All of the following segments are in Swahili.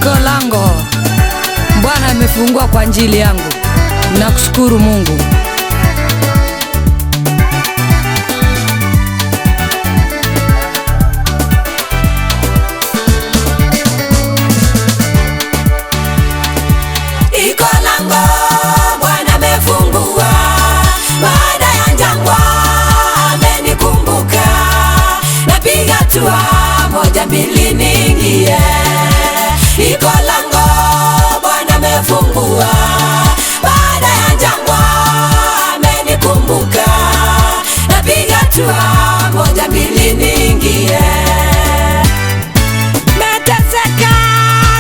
Iko lango Bwana amefungua kwa ajili yangu. Nakushukuru Mungu. Iko lango Bwana amefungua, baada ya jangwa amenikumbuka. Napiga hatua moja mbili niingie. Iko lango Bwana amefungua, baada ya jangwa amenikumbuka. Napiga hatua moja mbili niingie. Meteseka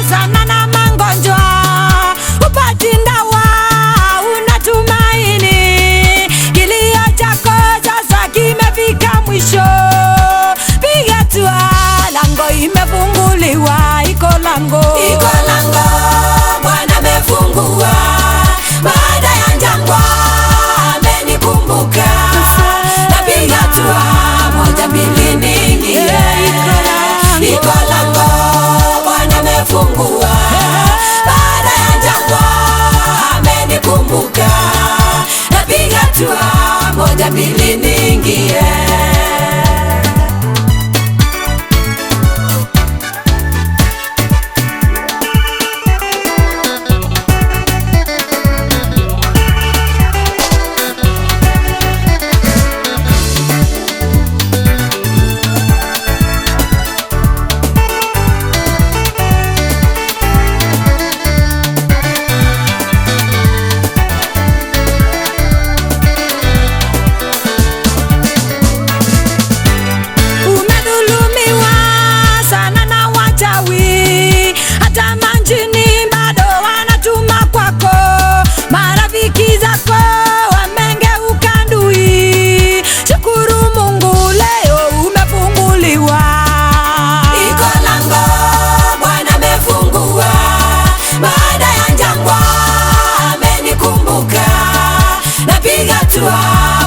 sana na magonjwa, upati ndawa, unatumaini. Kilio chako sasa kimefika mwisho. Piga hatua, lango imefunguliwa. Iko lango Bwana amefungua, baada ya jangwa amenikumbuka. Napiga hatua moja mbili niingie. Iko lango Bwana amefungua, baada ya jangwa amenikumbuka. Napiga hatua moja mbili niingie.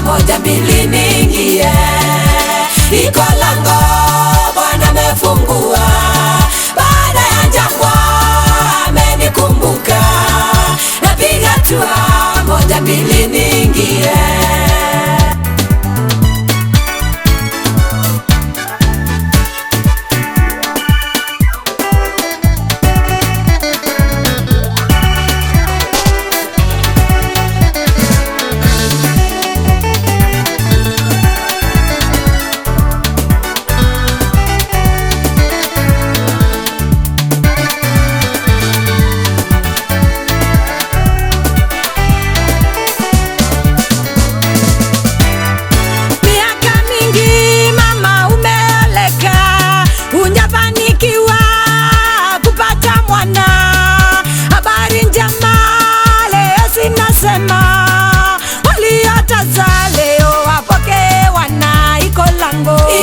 Moja mbili niingie. Iko lango Bwana amefungua, baada ya jangwa amenikumbuka. Napiga hatua moja mbili niingie.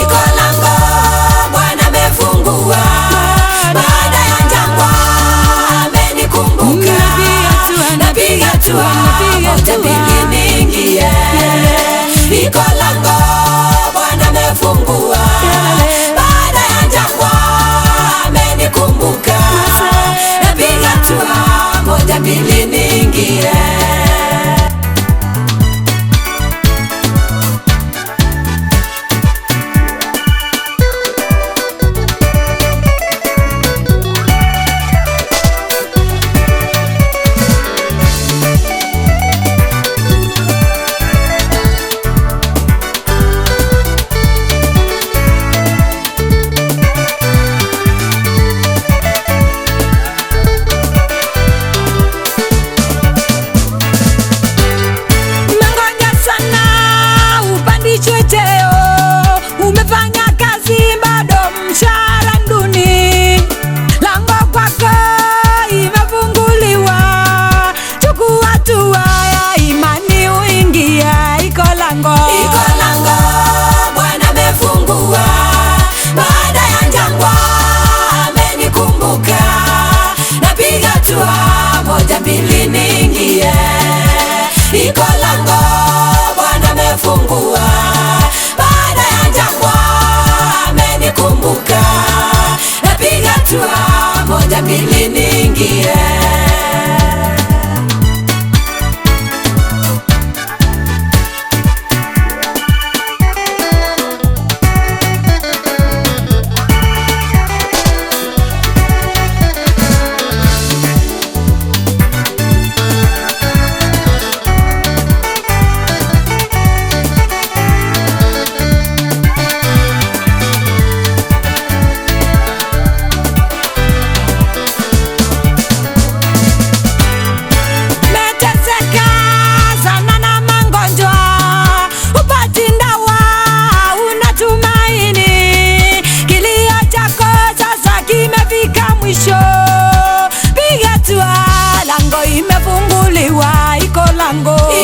Iko lango Bwana amefungua, baada ya jangwa amenikumbuka. Napiga hatua moja mbili niingie. Iko lango Bwana amefungua, baada ya jangwa amenikumbuka. Napiga hatua moja mbili niingie. Umefanya kazi bado mshahara duni. Lango kwako imefunguliwa. Chukua hatua ya imani uingie. Iko lango Bwana amefungua, baada ya jangwa amenikumbuka. Napiga hatua moja mbili niingie. Iko lango Bwana amefungua, baada ya jangwa amenikumbuka. Napiga hatua moja mbili mbili niingie.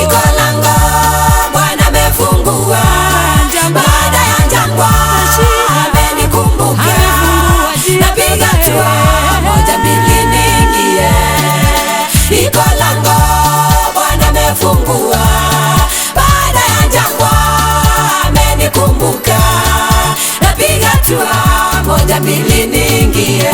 Iko lango, Bwana amefungua. Baada ya jangwa amenikumbuka. Napiga hatua moja mbili niingie. Iko lango, Bwana amefungua. Baada ya jangwa amenikumbuka. Napiga hatua moja mbili niingie.